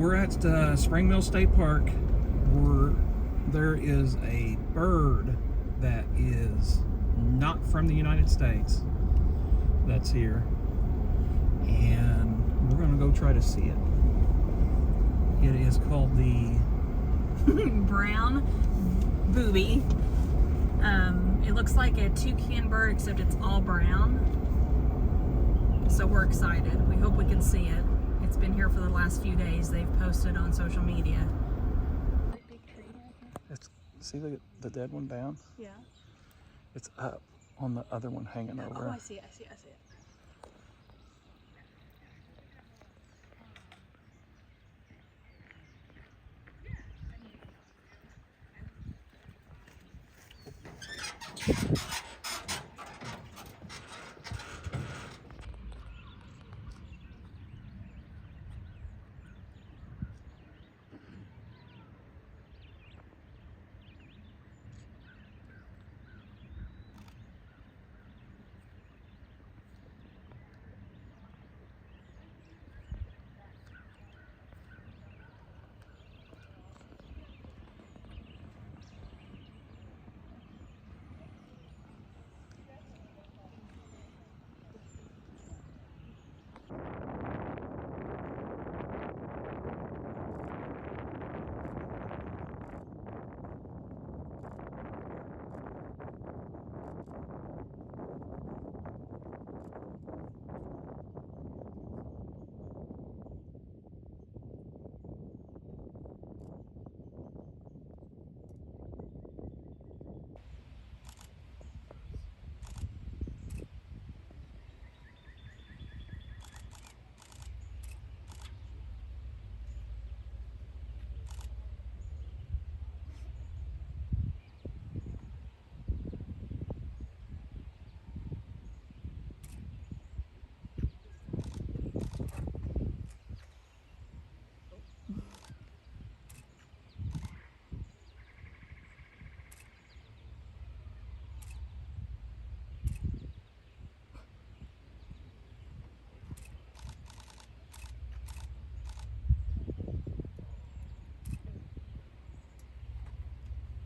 We're at Spring Mill State Park, where there is a bird that is not from the United States that's here, and we're gonna go try to see it. It is called the brown booby. It looks like a toucan bird, except it's all brown. So we're excited. We hope we can see it. It's been here for the last few days. They've posted on social media. See the dead one down? Yeah. It's up on the other one hanging over. Oh, I see it. I see it. I see it.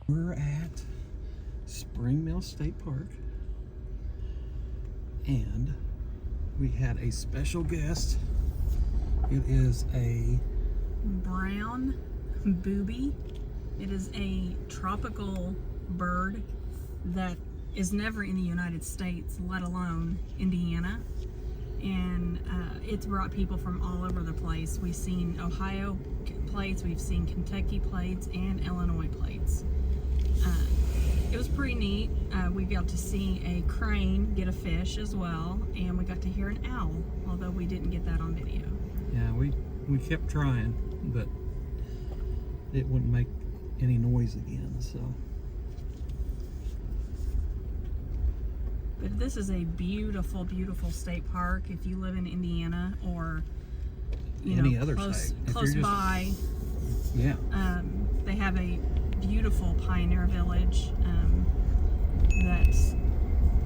We're at Spring Mill State Park, and we had a special guest. It is a Brown booby. It is a tropical bird that is never in the United States, let alone Indiana. And it's brought people from all over the place. We've seen Ohio plates, we've seen Kentucky plates, and Illinois plates. It was pretty neat. We got to see a crane get a fish as well, and we got to hear an owl, although we didn't get that on video. Yeah, we kept trying, but it wouldn't make any noise again, so. But this is a beautiful, beautiful state park. If you live in Indiana or Any other close state. by, Yeah. they have a beautiful pioneer village that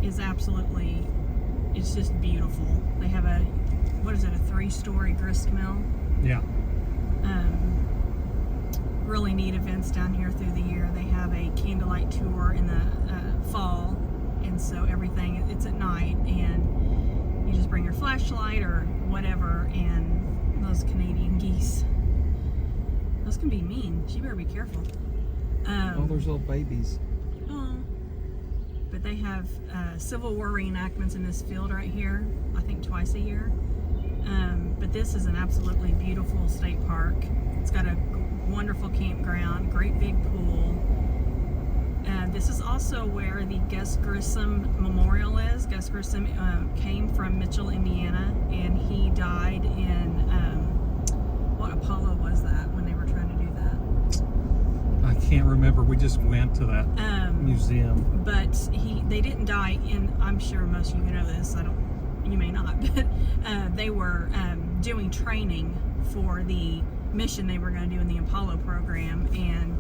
is absolutely, it's just beautiful. They have a, what is it, a 3-story grist mill? Yeah. Really neat events down here through the year. They have a candlelight tour in the fall, and so everything, it's at night, and you just bring your flashlight or whatever, and those Canadian geese, those can be mean. You better be careful. All those little babies. Oh, but they have Civil War reenactments in this field right here, I think twice a year. But this is an absolutely beautiful state park. It's got a wonderful campground, great big pool. This is also where the Gus Grissom Memorial is. Gus Grissom came from Mitchell, Indiana, and he died in, what Apollo was that when they were trying to do that? I can't remember. We just went to that museum. But they didn't die in, I'm sure most of you know this, you may not, but they were doing training for the mission they were going to do in the Apollo program, and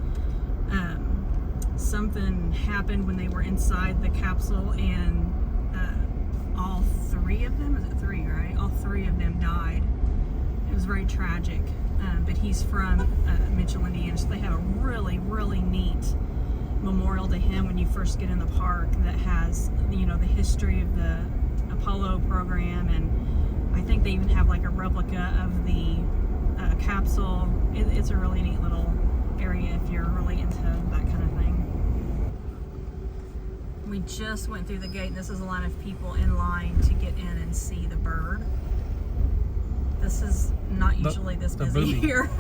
something happened when they were inside the capsule, and all 3 of them, is it 3, right? All 3 of them died. It was very tragic. but he's from Mitchell, Indiana. So they have a really, really neat memorial to him when you first get in the park that has, you know, the history of the Apollo program, and I think they even have like a replica of the capsule. It's a really neat little area if you're really into that kind of thing. We just went through the gate, and this is a line of people in line to get in and see the bird. This is not usually this busy Booby. here.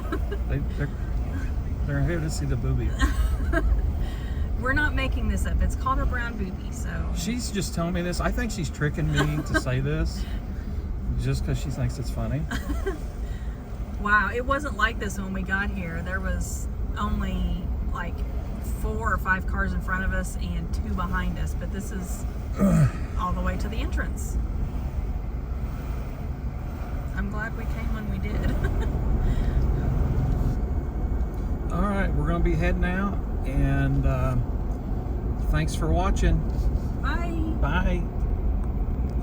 They're here to see the booby. We're not making this up. It's called a brown booby, so. She's just telling me this. I think she's tricking me to say this just because she thinks it's funny. Wow, it wasn't like this when we got here. There was only like 4 or 5 cars in front of us and 2 behind us, but this is all the way to the entrance. I'm glad we came when we did. All right, we're going to be heading out, and thanks for watching. Bye. Bye.